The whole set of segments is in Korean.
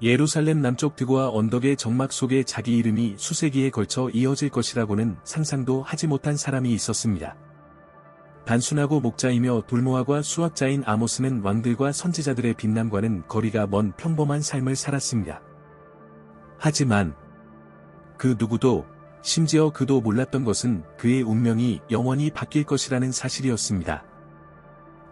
예루살렘 남쪽 드고아 언덕의 정막 속에 자기 이름이 수세기에 걸쳐 이어질 것이라고는 상상도 하지 못한 사람이 있었습니다. 단순하고 목자이며 돌모아과 수학자인 아모스는 왕들과 선지자들의 빛남과는 거리가 먼 평범한 삶을 살았습니다. 하지만 그 누구도, 심지어 그도 몰랐던 것은 그의 운명이 영원히 바뀔 것이라는 사실이었습니다.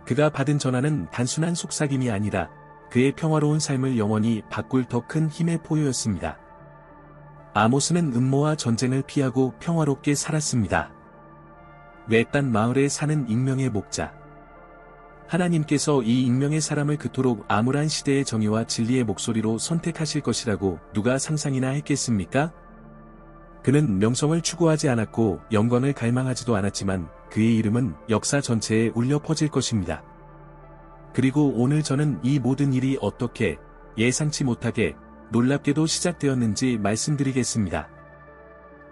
그가 받은 전화는 단순한 속삭임이 아니라 그의 평화로운 삶을 영원히 바꿀 더 큰 힘의 포효였습니다. 아모스는 음모와 전쟁을 피하고 평화롭게 살았습니다. 외딴 마을에 사는 익명의 목자. 하나님께서 이 익명의 사람을 그토록 암울한 시대의 정의와 진리의 목소리로 선택하실 것이라고 누가 상상이나 했겠습니까? 그는 명성을 추구하지 않았고 영광을 갈망하지도 않았지만 그의 이름은 역사 전체에 울려 퍼질 것입니다. 그리고 오늘 저는 이 모든 일이 어떻게 예상치 못하게 놀랍게도 시작되었는지 말씀드리겠습니다.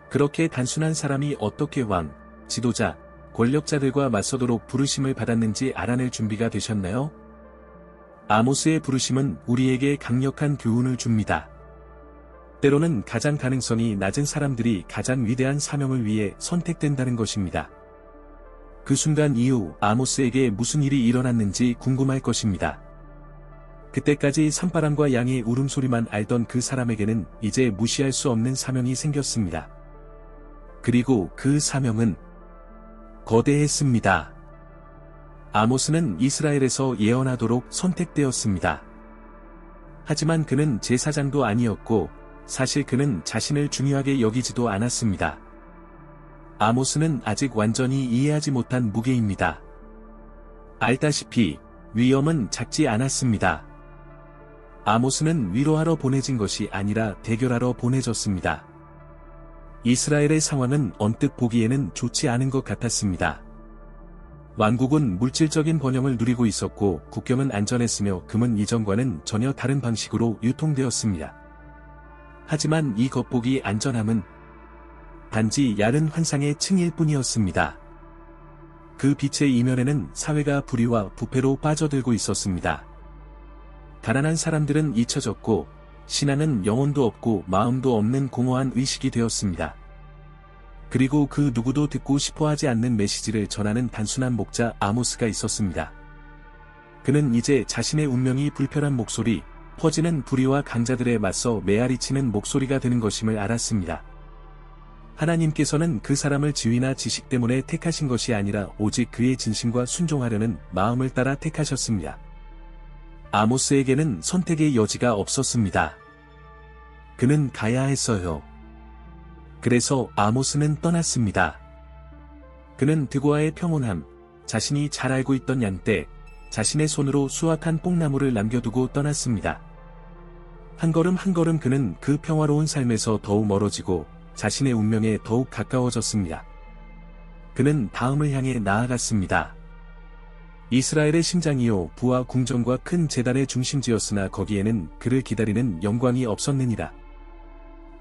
그렇게 단순한 사람이 어떻게 왕, 지도자, 권력자들과 맞서도록 부르심을 받았는지 알아낼 준비가 되셨나요? 아모스의 부르심은 우리에게 강력한 교훈을 줍니다. 때로는 가장 가능성이 낮은 사람들이 가장 위대한 사명을 위해 선택된다는 것입니다. 그 순간 이후 아모스에게 무슨 일이 일어났는지 궁금할 것입니다. 그때까지 산바람과 양의 울음소리만 알던 그 사람에게는 이제 무시할 수 없는 사명이 생겼습니다. 그리고 그 사명은 거대했습니다. 아모스는 이스라엘에서 예언하도록 선택되었습니다. 하지만 그는 제사장도 아니었고 사실 그는 자신을 중요하게 여기지도 않았습니다. 아모스는 아직 완전히 이해하지 못한 무게입니다. 알다시피 위험은 작지 않았습니다. 아모스는 위로하러 보내진 것이 아니라 대결하러 보내졌습니다. 이스라엘의 상황은 언뜻 보기에는 좋지 않은 것 같았습니다. 왕국은 물질적인 번영을 누리고 있었고 국경은 안전했으며 금은 이전과는 전혀 다른 방식으로 유통되었습니다. 하지만 이 겉보기 안전함은 단지 야른 환상의 층일 뿐이었습니다. 그 빛의 이면에는 사회가 불의와 부패로 빠져들고 있었습니다. 가난한 사람들은 잊혀졌고 신앙은 영혼도 없고 마음도 없는 공허한 의식이 되었습니다. 그리고 그 누구도 듣고 싶어하지 않는 메시지를 전하는 단순한 목자 아모스가 있었습니다. 그는 이제 자신의 운명이 불편한 목소리, 퍼지는 불의와 강자들에 맞서 메아리치는 목소리가 되는 것임을 알았습니다. 하나님께서는 그 사람을 지위나 지식 때문에 택하신 것이 아니라 오직 그의 진심과 순종하려는 마음을 따라 택하셨습니다. 아모스에게는 선택의 여지가 없었습니다. 그는 가야 했어요. 그래서 아모스는 떠났습니다. 그는 드고아의 평온함, 자신이 잘 알고 있던 양떼, 자신의 손으로 수확한 뽕나무를 남겨두고 떠났습니다. 한 걸음 한 걸음 그는 그 평화로운 삶에서 더욱 멀어지고 자신의 운명에 더욱 가까워졌습니다. 그는 다음을 향해 나아갔습니다. 이스라엘의 심장이요 부와 궁정과 큰 제단의 중심지였으나 거기에는 그를 기다리는 영광이 없었느니라.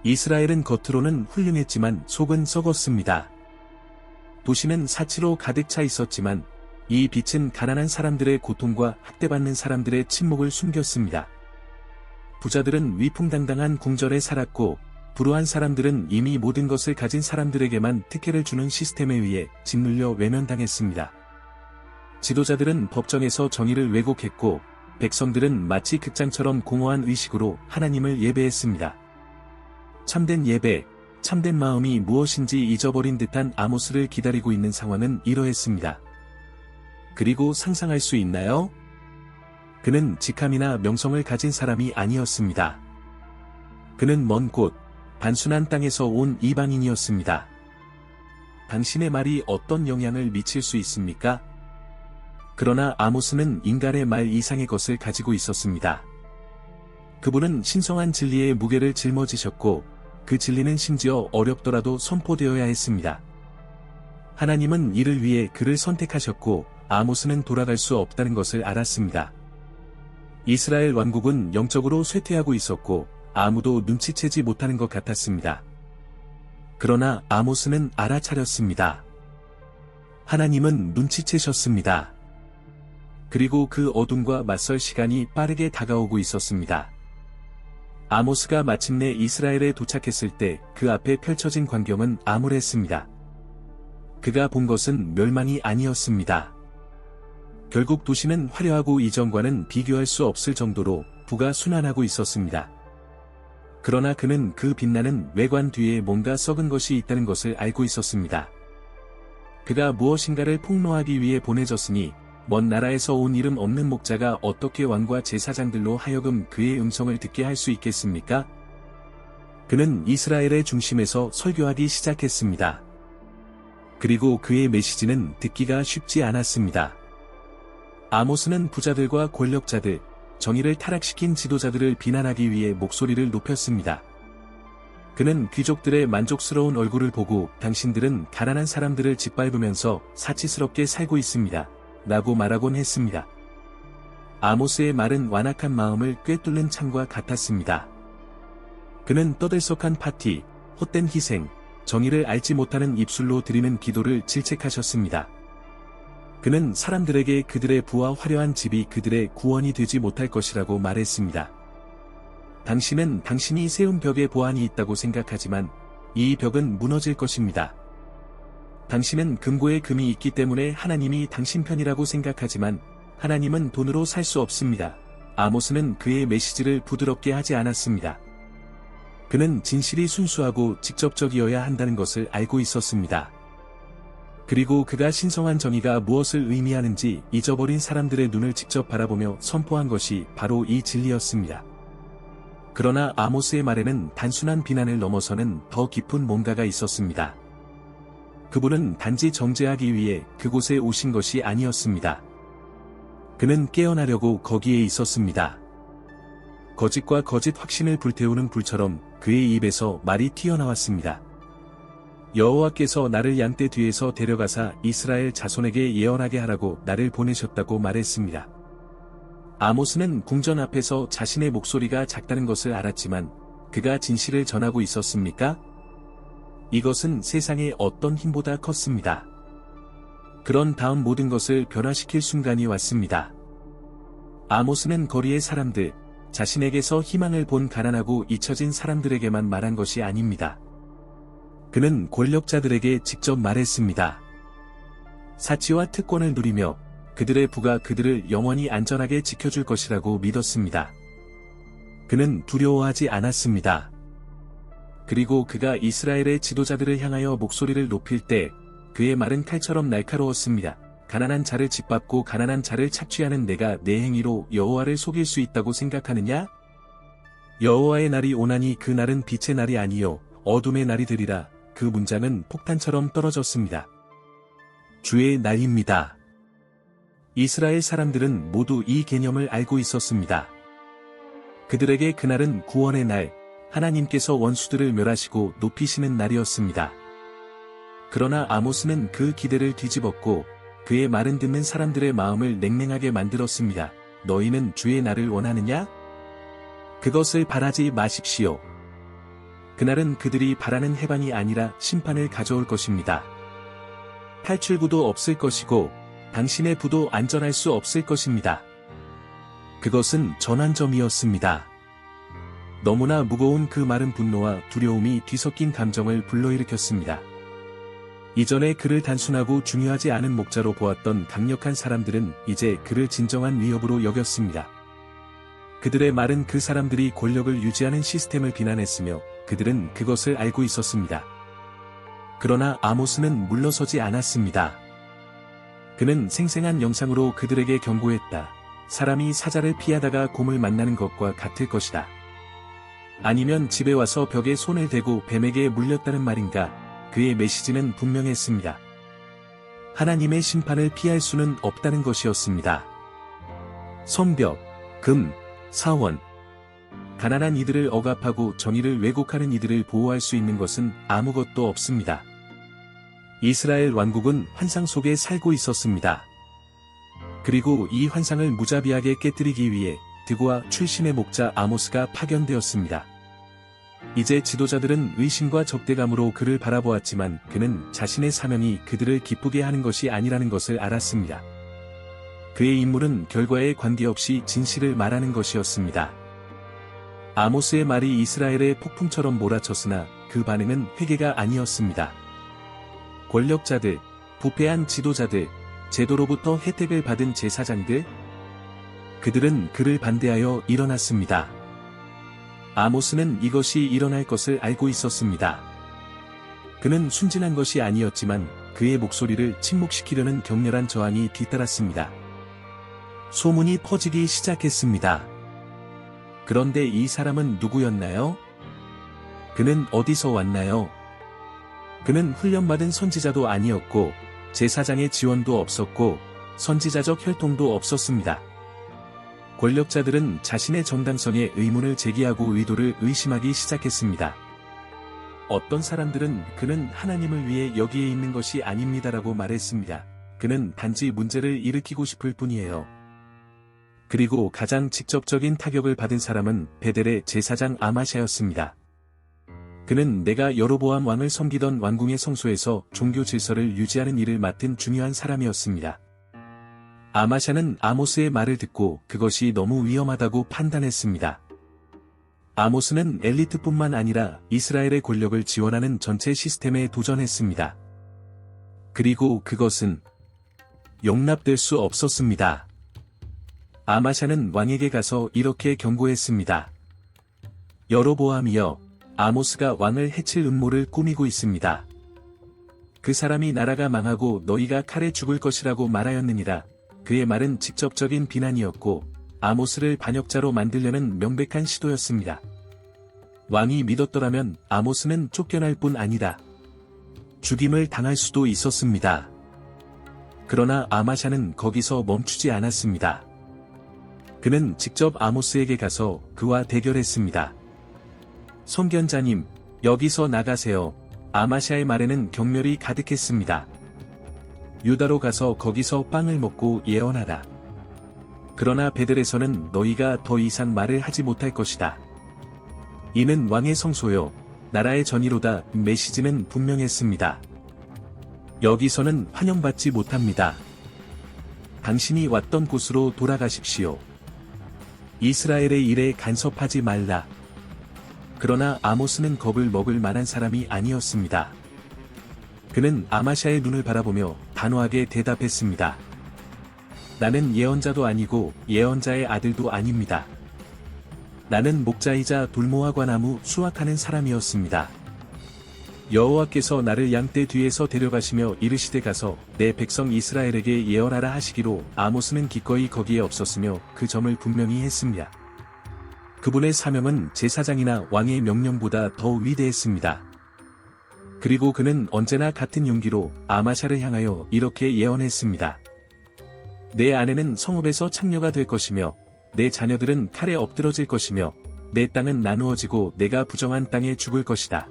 이스라엘은 겉으로는 훌륭했지만 속은 썩었습니다. 도시는 사치로 가득 차 있었지만 이 빛은 가난한 사람들의 고통과 학대받는 사람들의 침묵을 숨겼습니다. 부자들은 위풍당당한 궁전에 살았고 불우한 사람들은 이미 모든 것을 가진 사람들에게만 특혜를 주는 시스템에 의해 짓눌려 외면당했습니다. 지도자들은 법정에서 정의를 왜곡했고 백성들은 마치 극장처럼 공허한 의식으로 하나님을 예배했습니다. 참된 예배, 참된 마음이 무엇인지 잊어버린 듯한 아모스를 기다리고 있는 상황은 이러했습니다. 그리고 상상할 수 있나요? 그는 직함이나 명성을 가진 사람이 아니었습니다. 그는 먼 곳, 단순한 땅에서 온 이방인이었습니다. 당신의 말이 어떤 영향을 미칠 수 있습니까? 그러나 아모스는 인간의 말 이상의 것을 가지고 있었습니다. 그분은 신성한 진리의 무게를 짊어지셨고 그 진리는 심지어 어렵더라도 선포되어야 했습니다. 하나님은 이를 위해 그를 선택하셨고 아모스는 돌아갈 수 없다는 것을 알았습니다. 이스라엘 왕국은 영적으로 쇠퇴하고 있었고 아무도 눈치채지 못하는 것 같았습니다. 그러나 아모스는 알아차렸습니다. 하나님은 눈치채셨습니다. 그리고 그 어둠과 맞설 시간이 빠르게 다가오고 있었습니다. 아모스가 마침내 이스라엘에 도착했을 때 그 앞에 펼쳐진 광경은 암울했습니다. 그가 본 것은 멸망이 아니었습니다. 결국 도시는 화려하고 이전과는 비교할 수 없을 정도로 부가 순환하고 있었습니다. 그러나 그는 그 빛나는 외관 뒤에 뭔가 썩은 것이 있다는 것을 알고 있었습니다. 그가 무엇인가를 폭로하기 위해 보내졌으니 먼 나라에서 온 이름 없는 목자가 어떻게 왕과 제사장들로 하여금 그의 음성을 듣게 할 수 있겠습니까? 그는 이스라엘의 중심에서 설교하기 시작했습니다. 그리고 그의 메시지는 듣기가 쉽지 않았습니다. 아모스는 부자들과 권력자들, 정의를 타락시킨 지도자들을 비난하기 위해 목소리를 높였습니다. 그는 귀족들의 만족스러운 얼굴을 보고 당신들은 가난한 사람들을 짓밟으면서 사치스럽게 살고 있습니다. 라고 말하곤 했습니다. 아모스의 말은 완악한 마음을 꿰뚫는 창과 같았습니다. 그는 떠들썩한 파티, 헛된 희생, 정의를 알지 못하는 입술로 드리는 기도를 질책하셨습니다. 그는 사람들에게 그들의 부와 화려한 집이 그들의 구원이 되지 못할 것이라고 말했습니다. 당신은 당신이 세운 벽에 보안이 있다고 생각하지만 이 벽은 무너질 것입니다. 당신은 금고에 금이 있기 때문에 하나님이 당신 편이라고 생각하지만 하나님은 돈으로 살 수 없습니다. 아모스는 그의 메시지를 부드럽게 하지 않았습니다. 그는 진실이 순수하고 직접적이어야 한다는 것을 알고 있었습니다. 그리고 그가 신성한 정의가 무엇을 의미하는지 잊어버린 사람들의 눈을 직접 바라보며 선포한 것이 바로 이 진리였습니다. 그러나 아모스의 말에는 단순한 비난을 넘어서는 더 깊은 뭔가가 있었습니다. 그분은 단지 정죄하기 위해 그곳에 오신 것이 아니었습니다. 그는 깨어나려고 거기에 있었습니다. 거짓과 거짓 확신을 불태우는 불처럼 그의 입에서 말이 튀어나왔습니다. 여호와께서 나를 양떼 뒤에서 데려가사 이스라엘 자손에게 예언하게 하라고 나를 보내셨다고 말했습니다. 아모스는 궁전 앞에서 자신의 목소리가 작다는 것을 알았지만 그가 진실을 전하고 있었습니까? 이것은 세상의 어떤 힘보다 컸습니다. 그런 다음 모든 것을 변화시킬 순간이 왔습니다. 아모스는 거리의 사람들, 자신에게서 희망을 본 가난하고 잊혀진 사람들에게만 말한 것이 아닙니다. 그는 권력자들에게 직접 말했습니다. 사치와 특권을 누리며 그들의 부가 그들을 영원히 안전하게 지켜줄 것이라고 믿었습니다. 그는 두려워하지 않았습니다. 그리고 그가 이스라엘의 지도자들을 향하여 목소리를 높일 때 그의 말은 칼처럼 날카로웠습니다. 가난한 자를 짓밟고 가난한 자를 착취하는 내가 내 행위로 여호와를 속일 수 있다고 생각하느냐? 여호와의 날이 오나니 그 날은 빛의 날이 아니요 어둠의 날이 되리라. 그 문장은 폭탄처럼 떨어졌습니다. 주의 날입니다. 이스라엘 사람들은 모두 이 개념을 알고 있었습니다. 그들에게 그날은 구원의 날, 하나님께서 원수들을 멸하시고 높이시는 날이었습니다. 그러나 아모스는 그 기대를 뒤집었고 그의 말은 듣는 사람들의 마음을 냉랭하게 만들었습니다. 너희는 주의 날을 원하느냐? 그것을 바라지 마십시오. 그날은 그들이 바라는 해방이 아니라 심판을 가져올 것입니다. 탈출구도 없을 것이고 당신의 부도 안전할 수 없을 것입니다. 그것은 전환점이었습니다. 너무나 무거운 그 말은 분노와 두려움이 뒤섞인 감정을 불러일으켰습니다. 이전에 그를 단순하고 중요하지 않은 목자로 보았던 강력한 사람들은 이제 그를 진정한 위협으로 여겼습니다. 그들의 말은 그 사람들이 권력을 유지하는 시스템을 비난했으며 그들은 그것을 알고 있었습니다. 그러나 아모스는 물러서지 않았습니다. 그는 생생한 영상으로 그들에게 경고했다. 사람이 사자를 피하다가 곰을 만나는 것과 같을 것이다. 아니면 집에 와서 벽에 손을 대고 뱀에게 물렸다는 말인가? 그의 메시지는 분명했습니다. 하나님의 심판을 피할 수는 없다는 것이었습니다. 성벽, 금, 사원. 가난한 이들을 억압하고 정의를 왜곡하는 이들을 보호할 수 있는 것은 아무것도 없습니다. 이스라엘 왕국은 환상 속에 살고 있었습니다. 그리고 이 환상을 무자비하게 깨뜨리기 위해 드고아 출신의 목자 아모스가 파견되었습니다. 이제 지도자들은 의심과 적대감으로 그를 바라보았지만 그는 자신의 사명이 그들을 기쁘게 하는 것이 아니라는 것을 알았습니다. 그의 임무는 결과에 관계없이 진실을 말하는 것이었습니다. 아모스의 말이 이스라엘의 폭풍처럼 몰아쳤으나 그 반응은 회개가 아니었습니다. 권력자들, 부패한 지도자들, 제도로부터 혜택을 받은 제사장들, 그들은 그를 반대하여 일어났습니다. 아모스는 이것이 일어날 것을 알고 있었습니다. 그는 순진한 것이 아니었지만 그의 목소리를 침묵시키려는 격렬한 저항이 뒤따랐습니다. 소문이 퍼지기 시작했습니다. 그런데 이 사람은 누구였나요? 그는 어디서 왔나요? 그는 훈련받은 선지자도 아니었고 제사장의 지원도 없었고 선지자적 혈통도 없었습니다. 권력자들은 자신의 정당성에 의문을 제기하고 의도를 의심하기 시작했습니다. 어떤 사람들은 그는 하나님을 위해 여기에 있는 것이 아닙니다라고 말했습니다. 그는 단지 문제를 일으키고 싶을 뿐이에요. 그리고 가장 직접적인 타격을 받은 사람은 베델의 제사장 아마샤였습니다. 그는 내가 여로보암 왕을 섬기던 왕궁의 성소에서 종교 질서를 유지하는 일을 맡은 중요한 사람이었습니다. 아마샤는 아모스의 말을 듣고 그것이 너무 위험하다고 판단했습니다. 아모스는 엘리트뿐만 아니라 이스라엘의 권력을 지원하는 전체 시스템에 도전했습니다. 그리고 그것은 용납될 수 없었습니다. 아마샤는 왕에게 가서 이렇게 경고했습니다. 여로보암이여, 아모스가 왕을 해칠 음모를 꾸미고 있습니다. 그 사람이 나라가 망하고 너희가 칼에 죽을 것이라고 말하였느니라. 그의 말은 직접적인 비난이었고 아모스를 반역자로 만들려는 명백한 시도였습니다. 왕이 믿었더라면 아모스는 쫓겨날 뿐 아니라 죽임을 당할 수도 있었습니다. 그러나 아마샤는 거기서 멈추지 않았습니다. 그는 직접 아모스에게 가서 그와 대결했습니다. 선견자님, 여기서 나가세요. 아마샤의 말에는 경멸이 가득했습니다. 유다로 가서 거기서 빵을 먹고 예언하라. 그러나 베델에서는 너희가 더 이상 말을 하지 못할 것이다. 이는 왕의 성소요, 나라의 전의로다. 메시지는 분명했습니다. 여기서는 환영받지 못합니다. 당신이 왔던 곳으로 돌아가십시오. 이스라엘의 일에 간섭하지 말라. 그러나 아모스는 겁을 먹을 만한 사람이 아니었습니다. 그는 아마샤의 눈을 바라보며 단호하게 대답했습니다. 나는 예언자도 아니고 예언자의 아들도 아닙니다. 나는 목자이자 돌모아과 나무 수확하는 사람이었습니다. 여호와께서 나를 양떼 뒤에서 데려가시며 이르시되 가서 내 백성 이스라엘에게 예언하라 하시기로 아모스는 기꺼이 거기에 없었으며 그 점을 분명히 했습니다. 그분의 사명은 제사장이나 왕의 명령보다 더 위대했습니다. 그리고 그는 언제나 같은 용기로 아마샤를 향하여 이렇게 예언했습니다. 내 아내는 성읍에서 창녀가 될 것이며 내 자녀들은 칼에 엎드러질 것이며 내 땅은 나누어지고 내가 부정한 땅에 죽을 것이다.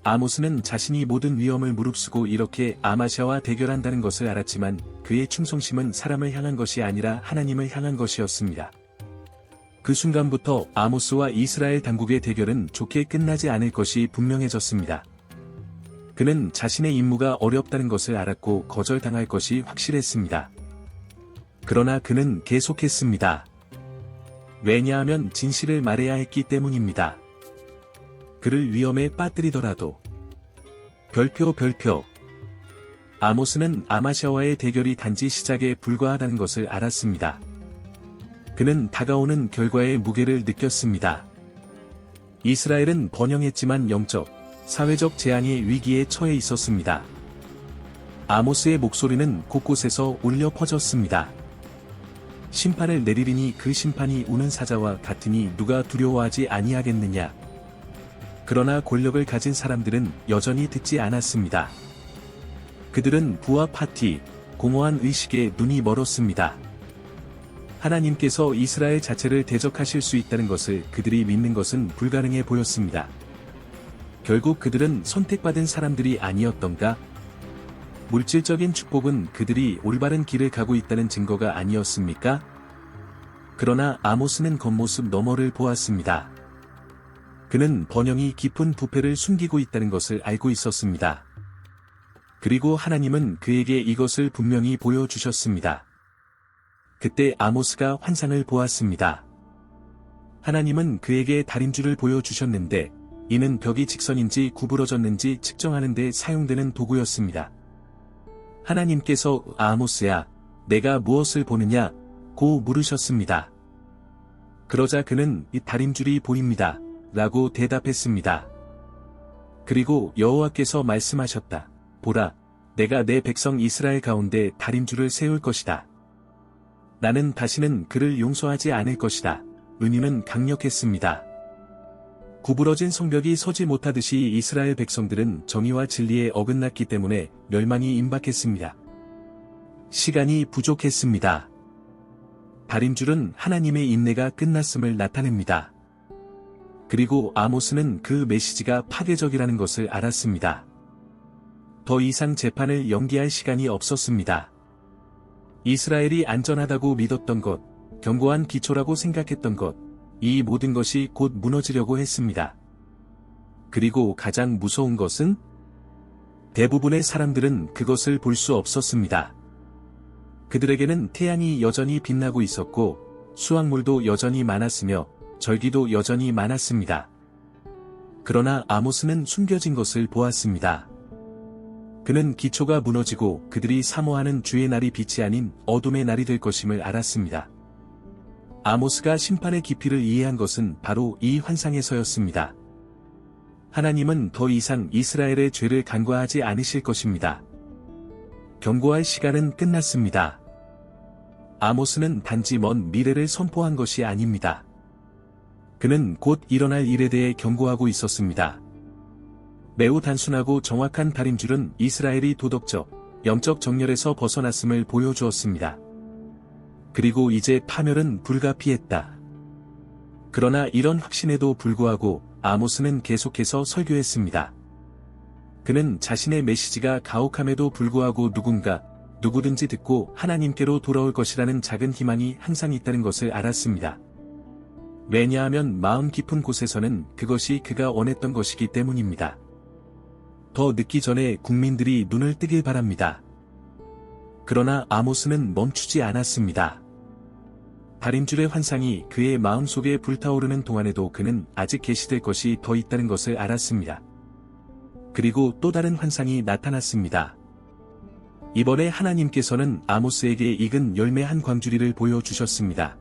아모스는 자신이 모든 위험을 무릅쓰고 이렇게 아마샤와 대결한다는 것을 알았지만 그의 충성심은 사람을 향한 것이 아니라 하나님을 향한 것이었습니다. 그 순간부터 아모스와 이스라엘 당국의 대결은 좋게 끝나지 않을 것이 분명해졌습니다. 그는 자신의 임무가 어렵다는 것을 알았고 거절당할 것이 확실했습니다. 그러나 그는 계속했습니다. 왜냐하면 진실을 말해야 했기 때문입니다. 그를 위험에 빠뜨리더라도. 별표. 아모스는 아마샤와의 대결이 단지 시작에 불과하다는 것을 알았습니다. 그는 다가오는 결과의 무게를 느꼈습니다. 이스라엘은 번영했지만 영적, 사회적 재앙의 위기에 처해 있었습니다. 아모스의 목소리는 곳곳에서 울려 퍼졌습니다. 심판을 내리리니 그 심판이 우는 사자와 같으니 누가 두려워하지 아니하겠느냐. 그러나 권력을 가진 사람들은 여전히 듣지 않았습니다. 그들은 부와 파티, 공허한 의식에 눈이 멀었습니다. 하나님께서 이스라엘 자체를 대적하실 수 있다는 것을 그들이 믿는 것은 불가능해 보였습니다. 결국 그들은 선택받은 사람들이 아니었던가? 물질적인 축복은 그들이 올바른 길을 가고 있다는 증거가 아니었습니까? 그러나 아모스는 겉모습 너머를 보았습니다. 그는 번영이 깊은 부패를 숨기고 있다는 것을 알고 있었습니다. 그리고 하나님은 그에게 이것을 분명히 보여주셨습니다. 그때 아모스가 환상을 보았습니다. 하나님은 그에게 다림줄을 보여주셨는데 이는 벽이 직선인지 구부러졌는지 측정하는 데 사용되는 도구였습니다. 하나님께서 아모스야, 내가 무엇을 보느냐? 고 물으셨습니다. 그러자 그는 이 다림줄이 보입니다. 라고 대답했습니다. 그리고 여호와께서 말씀하셨다. 보라, 내가 내 백성 이스라엘 가운데 다림줄을 세울 것이다. 나는 다시는 그를 용서하지 않을 것이다. 은유는 강력했습니다. 구부러진 성벽이 서지 못하듯이 이스라엘 백성들은 정의와 진리에 어긋났기 때문에 멸망이 임박했습니다. 시간이 부족했습니다. 다림줄은 하나님의 인내가 끝났음을 나타냅니다. 그리고 아모스는 그 메시지가 파괴적이라는 것을 알았습니다. 더 이상 재판을 연기할 시간이 없었습니다. 이스라엘이 안전하다고 믿었던 것, 견고한 기초라고 생각했던 것, 이 모든 것이 곧 무너지려고 했습니다. 그리고 가장 무서운 것은 대부분의 사람들은 그것을 볼 수 없었습니다. 그들에게는 태양이 여전히 빛나고 있었고 수확물도 여전히 많았으며 절기도 여전히 많았습니다. 그러나 아모스는 숨겨진 것을 보았습니다. 그는 기초가 무너지고 그들이 사모하는 주의 날이 빛이 아닌 어둠의 날이 될 것임을 알았습니다. 아모스가 심판의 깊이를 이해한 것은 바로 이 환상에서였습니다. 하나님은 더 이상 이스라엘의 죄를 간과하지 않으실 것입니다. 경고할 시간은 끝났습니다. 아모스는 단지 먼 미래를 선포한 것이 아닙니다. 그는 곧 일어날 일에 대해 경고하고 있었습니다. 매우 단순하고 정확한 다림줄은 이스라엘이 도덕적, 영적 정렬에서 벗어났음을 보여주었습니다. 그리고 이제 파멸은 불가피했다. 그러나 이런 확신에도 불구하고 아모스는 계속해서 설교했습니다. 그는 자신의 메시지가 가혹함에도 불구하고 누구든지 듣고 하나님께로 돌아올 것이라는 작은 희망이 항상 있다는 것을 알았습니다. 왜냐하면 마음 깊은 곳에서는 그것이 그가 원했던 것이기 때문입니다. 더 늦기 전에 국민들이 눈을 뜨길 바랍니다. 그러나 아모스는 멈추지 않았습니다. 다림줄의 환상이 그의 마음속에 불타오르는 동안에도 그는 아직 계시될 것이 더 있다는 것을 알았습니다. 그리고 또 다른 환상이 나타났습니다. 이번에 하나님께서는 아모스에게 익은 열매 한 광주리를 보여주셨습니다.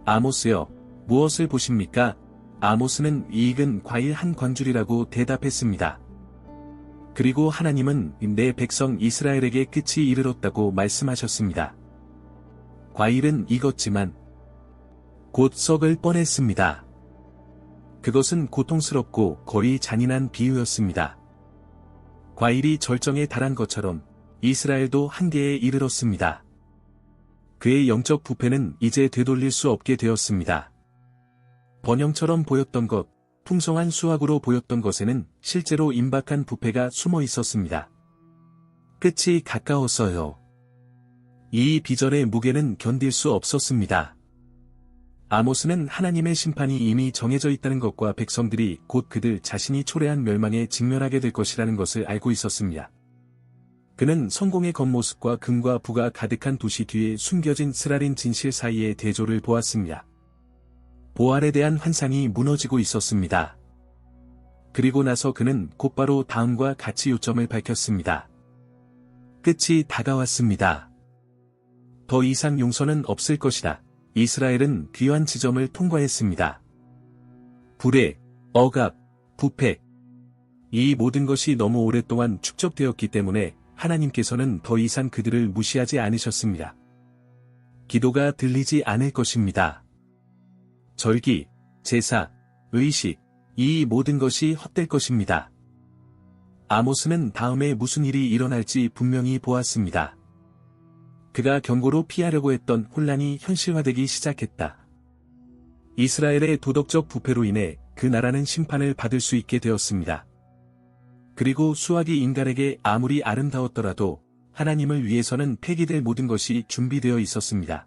아모스여, 무엇을 보십니까? 아모스는 익은 과일 한 광주리라고 대답했습니다. 그리고 하나님은 내 백성 이스라엘에게 끝이 이르렀다고 말씀하셨습니다. 과일은 익었지만 곧 썩을 뻔했습니다. 그것은 고통스럽고 거의 잔인한 비유였습니다. 과일이 절정에 달한 것처럼 이스라엘도 한계에 이르렀습니다. 그의 영적 부패는 이제 되돌릴 수 없게 되었습니다. 번영처럼 보였던 것, 풍성한 수확으로 보였던 것에는 실제로 임박한 부패가 숨어 있었습니다. 끝이 가까웠어요. 이 비전의 무게는 견딜 수 없었습니다. 아모스는 하나님의 심판이 이미 정해져 있다는 것과 백성들이 곧 그들 자신이 초래한 멸망에 직면하게 될 것이라는 것을 알고 있었습니다. 그는 성공의 겉모습과 금과 부가 가득한 도시 뒤에 숨겨진 쓰라린 진실 사이의 대조를 보았습니다. 보알에 대한 환상이 무너지고 있었습니다. 그리고 나서 그는 곧바로 다음과 같이 요점을 밝혔습니다. 끝이 다가왔습니다. 더 이상 용서는 없을 것이다. 이스라엘은 귀한 지점을 통과했습니다. 불의, 억압, 부패. 이 모든 것이 너무 오랫동안 축적되었기 때문에 하나님께서는 더 이상 그들을 무시하지 않으셨습니다. 기도가 들리지 않을 것입니다. 절기, 제사, 의식, 이 모든 것이 헛될 것입니다. 아모스는 다음에 무슨 일이 일어날지 분명히 보았습니다. 그가 경고로 피하려고 했던 혼란이 현실화되기 시작했다. 이스라엘의 도덕적 부패로 인해 그 나라는 심판을 받을 수 있게 되었습니다. 그리고 수학이 인간에게 아무리 아름다웠더라도 하나님을 위해서는 폐기될 모든 것이 준비되어 있었습니다.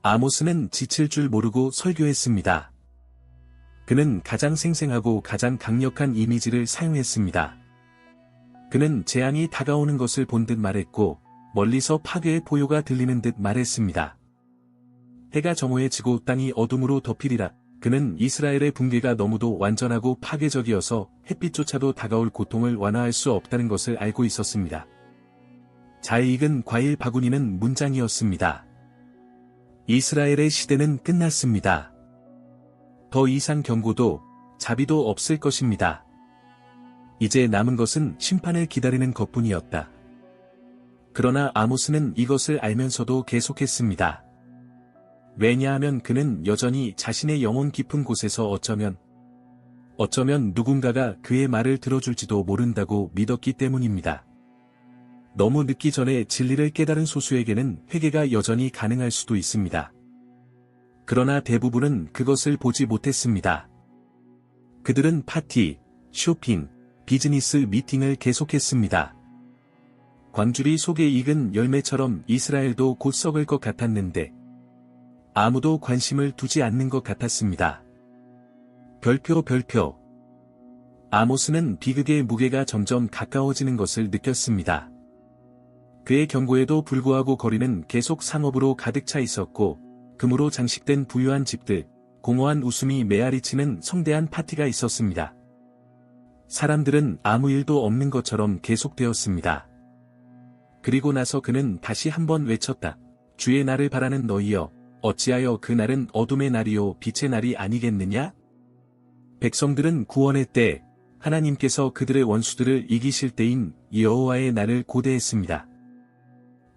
아모스는 지칠 줄 모르고 설교했습니다. 그는 가장 생생하고 가장 강력한 이미지를 사용했습니다. 그는 재앙이 다가오는 것을 본 듯 말했고 멀리서 파괴의 포효가 들리는 듯 말했습니다. 해가 정오해지고 땅이 어둠으로 덮이리라. 그는 이스라엘의 붕괴가 너무도 완전하고 파괴적이어서 햇빛조차도 다가올 고통을 완화할 수 없다는 것을 알고 있었습니다. 잘 익은 과일 바구니는 문장이었습니다. 이스라엘의 시대는 끝났습니다. 더 이상 경고도 자비도 없을 것입니다. 이제 남은 것은 심판을 기다리는 것뿐이었다. 그러나 아모스는 이것을 알면서도 계속했습니다. 왜냐하면 그는 여전히 자신의 영혼 깊은 곳에서 어쩌면 누군가가 그의 말을 들어줄지도 모른다고 믿었기 때문입니다. 너무 늦기 전에 진리를 깨달은 소수에게는 회개가 여전히 가능할 수도 있습니다. 그러나 대부분은 그것을 보지 못했습니다. 그들은 파티, 쇼핑, 비즈니스 미팅을 계속했습니다. 광주리 속에 익은 열매처럼 이스라엘도 곧 썩을 것 같았는데 아무도 관심을 두지 않는 것 같았습니다. 별표. 아모스는 비극의 무게가 점점 가까워지는 것을 느꼈습니다. 그의 경고에도 불구하고 거리는 계속 상업으로 가득 차 있었고 금으로 장식된 부유한 집들, 공허한 웃음이 메아리치는 성대한 파티가 있었습니다. 사람들은 아무 일도 없는 것처럼 계속되었습니다. 그리고 나서 그는 다시 한번 외쳤다. 주의 날을 바라는 너희여, 어찌하여 그 날은 어둠의 날이요 빛의 날이 아니겠느냐? 백성들은 구원의 때, 하나님께서 그들의 원수들을 이기실 때인 여호와의 날을 고대했습니다.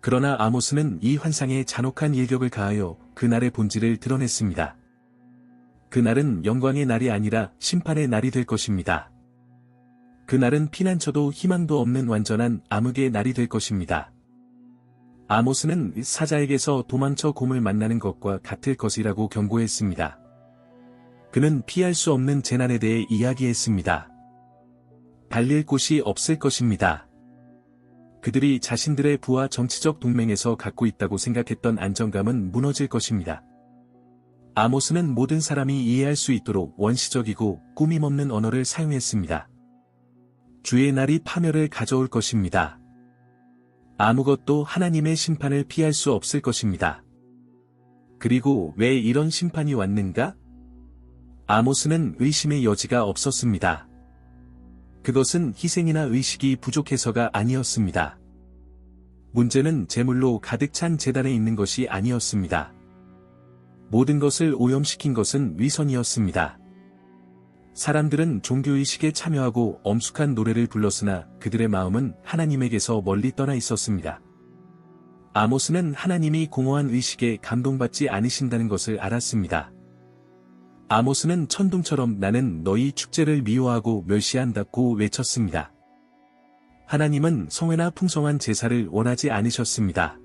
그러나 아모스는 이 환상에 잔혹한 일격을 가하여 그 날의 본질을 드러냈습니다. 그 날은 영광의 날이 아니라 심판의 날이 될 것입니다. 그 날은 피난처도 희망도 없는 완전한 암흑의 날이 될 것입니다. 아모스는 사자에게서 도망쳐 곰을 만나는 것과 같을 것이라고 경고했습니다. 그는 피할 수 없는 재난에 대해 이야기했습니다. 달릴 곳이 없을 것입니다. 그들이 자신들의 부와 정치적 동맹에서 갖고 있다고 생각했던 안정감은 무너질 것입니다. 아모스는 모든 사람이 이해할 수 있도록 원시적이고 꾸밈없는 언어를 사용했습니다. 주의 날이 파멸을 가져올 것입니다. 아무것도 하나님의 심판을 피할 수 없을 것입니다. 그리고 왜 이런 심판이 왔는가? 아모스는 의심의 여지가 없었습니다. 그것은 희생이나 의식이 부족해서가 아니었습니다. 문제는 제물로 가득 찬 제단에 있는 것이 아니었습니다. 모든 것을 오염시킨 것은 위선이었습니다. 사람들은 종교의식에 참여하고 엄숙한 노래를 불렀으나 그들의 마음은 하나님에게서 멀리 떠나 있었습니다. 아모스는 하나님이 공허한 의식에 감동받지 않으신다는 것을 알았습니다. 아모스는 천둥처럼 나는 너희 축제를 미워하고 멸시한다고 외쳤습니다. 하나님은 성회나 풍성한 제사를 원하지 않으셨습니다.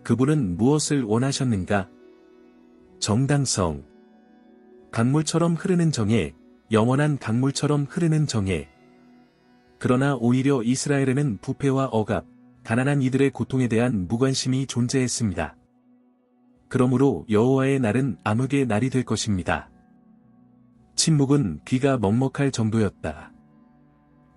그분은 무엇을 원하셨는가? 정당성. 강물처럼 흐르는 정에, 영원한 강물처럼 흐르는 정에. 그러나 오히려 이스라엘에는 부패와 억압, 가난한 이들의 고통에 대한 무관심이 존재했습니다. 그러므로 여호와의 날은 암흑의 날이 될 것입니다. 침묵은 귀가 먹먹할 정도였다.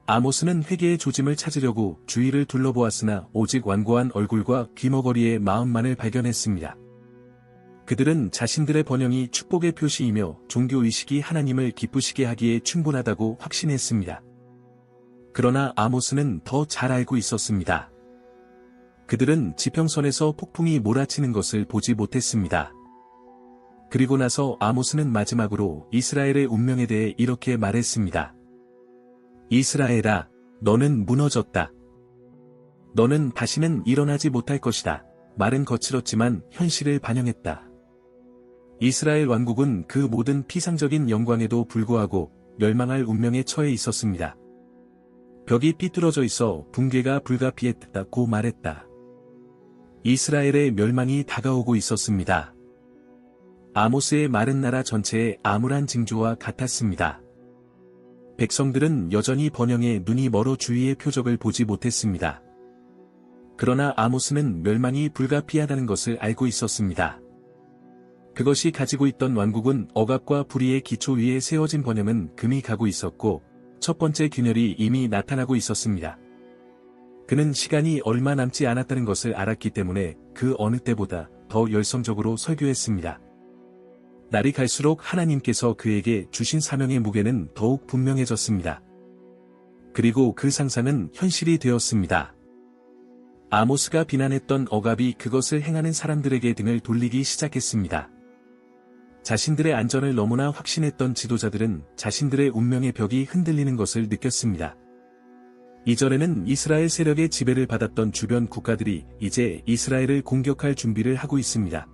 아모스는 회개의 조짐을 찾으려고 주위를 둘러보았으나 오직 완고한 얼굴과 귀머거리의 마음만을 발견했습니다. 그들은 자신들의 번영이 축복의 표시이며 종교의식이 하나님을 기쁘시게 하기에 충분하다고 확신했습니다. 그러나 아모스는 더 잘 알고 있었습니다. 그들은 지평선에서 폭풍이 몰아치는 것을 보지 못했습니다. 그리고 나서 아모스는 마지막으로 이스라엘의 운명에 대해 이렇게 말했습니다. 이스라엘아, 너는 무너졌다. 너는 다시는 일어나지 못할 것이다. 말은 거칠었지만 현실을 반영했다. 이스라엘 왕국은 그 모든 피상적인 영광에도 불구하고 멸망할 운명에 처해 있었습니다. 벽이 삐뚤어져 있어 붕괴가 불가피했다고 말했다. 이스라엘의 멸망이 다가오고 있었습니다. 아모스의 마른 나라 전체의 암울한 징조와 같았습니다. 백성들은 여전히 번영에 눈이 멀어 주위의 표적을 보지 못했습니다. 그러나 아모스는 멸망이 불가피하다는 것을 알고 있었습니다. 그것이 가지고 있던 왕국은 억압과 불의의 기초 위에 세워진 번영은 금이 가고 있었고 첫 번째 균열이 이미 나타나고 있었습니다. 그는 시간이 얼마 남지 않았다는 것을 알았기 때문에 그 어느 때보다 더 더 열성적으로 설교했습니다. 날이 갈수록 하나님께서 그에게 주신 사명의 무게는 더욱 분명해졌습니다. 그리고 그 상상은 현실이 되었습니다. 아모스가 비난했던 억압이 그것을 행하는 사람들에게 등을 돌리기 시작했습니다. 자신들의 안전을 너무나 확신했던 지도자들은 자신들의 운명의 벽이 흔들리는 것을 느꼈습니다. 이전에는 이스라엘 세력의 지배를 받았던 주변 국가들이 이제 이스라엘을 공격할 준비를 하고 있습니다.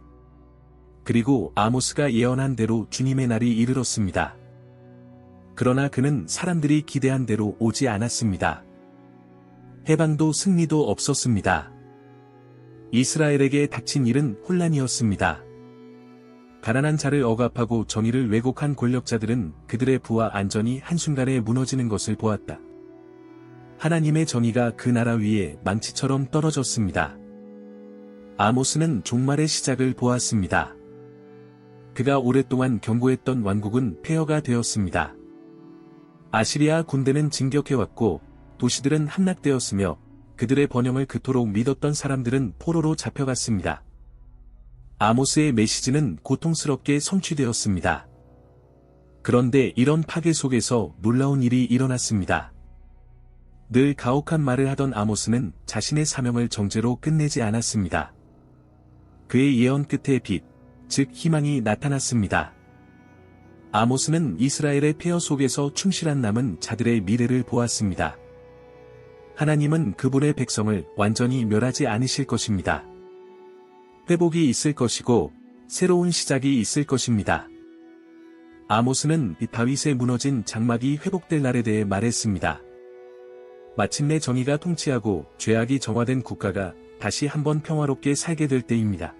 그리고 아모스가 예언한 대로 주님의 날이 이르렀습니다. 그러나 그는 사람들이 기대한 대로 오지 않았습니다. 해방도 승리도 없었습니다. 이스라엘에게 닥친 일은 혼란이었습니다. 가난한 자를 억압하고 정의를 왜곡한 권력자들은 그들의 부와 안전이 한순간에 무너지는 것을 보았다. 하나님의 정의가 그 나라 위에 망치처럼 떨어졌습니다. 아모스는 종말의 시작을 보았습니다. 그가 오랫동안 경고했던 왕국은 폐허가 되었습니다. 아시리아 군대는 진격해왔고 도시들은 함락되었으며 그들의 번영을 그토록 믿었던 사람들은 포로로 잡혀갔습니다. 아모스의 메시지는 고통스럽게 성취되었습니다. 그런데 이런 파괴 속에서 놀라운 일이 일어났습니다. 늘 가혹한 말을 하던 아모스는 자신의 사명을 정죄로 끝내지 않았습니다. 그의 예언 끝에 빛, 즉 희망이 나타났습니다. 아모스는 이스라엘의 폐허 속에서 충실한 남은 자들의 미래를 보았습니다. 하나님은 그분의 백성을 완전히 멸하지 않으실 것입니다. 회복이 있을 것이고 새로운 시작이 있을 것입니다. 아모스는 다윗의 무너진 장막이 회복될 날에 대해 말했습니다. 마침내 정의가 통치하고 죄악이 정화된 국가가 다시 한번 평화롭게 살게 될 때입니다.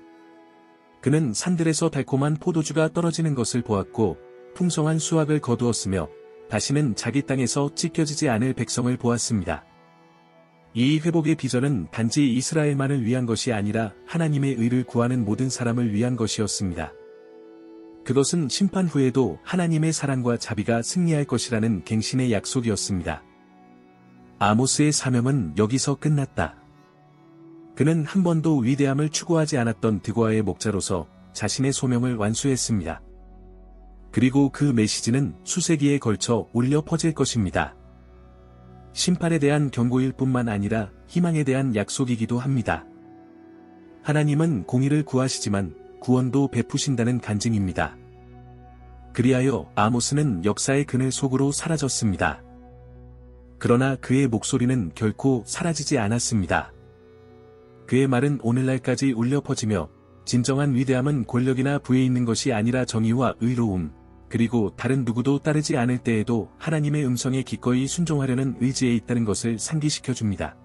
그는 산들에서 달콤한 포도주가 떨어지는 것을 보았고 풍성한 수확을 거두었으며 다시는 자기 땅에서 찢겨지지 않을 백성을 보았습니다. 이 회복의 비전은 단지 이스라엘만을 위한 것이 아니라 하나님의 의를 구하는 모든 사람을 위한 것이었습니다. 그것은 심판 후에도 하나님의 사랑과 자비가 승리할 것이라는 갱신의 약속이었습니다. 아모스의 사명은 여기서 끝났다. 그는 한 번도 위대함을 추구하지 않았던 드고아의 목자로서 자신의 소명을 완수했습니다. 그리고 그 메시지는 수세기에 걸쳐 울려 퍼질 것입니다. 심판에 대한 경고일 뿐만 아니라 희망에 대한 약속이기도 합니다. 하나님은 공의를 구하시지만 구원도 베푸신다는 간증입니다. 그리하여 아모스는 역사의 그늘 속으로 사라졌습니다. 그러나 그의 목소리는 결코 사라지지 않았습니다. 그의 말은 오늘날까지 울려 퍼지며 진정한 위대함은 권력이나 부에 있는 것이 아니라 정의와 의로움, 그리고 다른 누구도 따르지 않을 때에도 하나님의 음성에 기꺼이 순종하려는 의지에 있다는 것을 상기시켜 줍니다.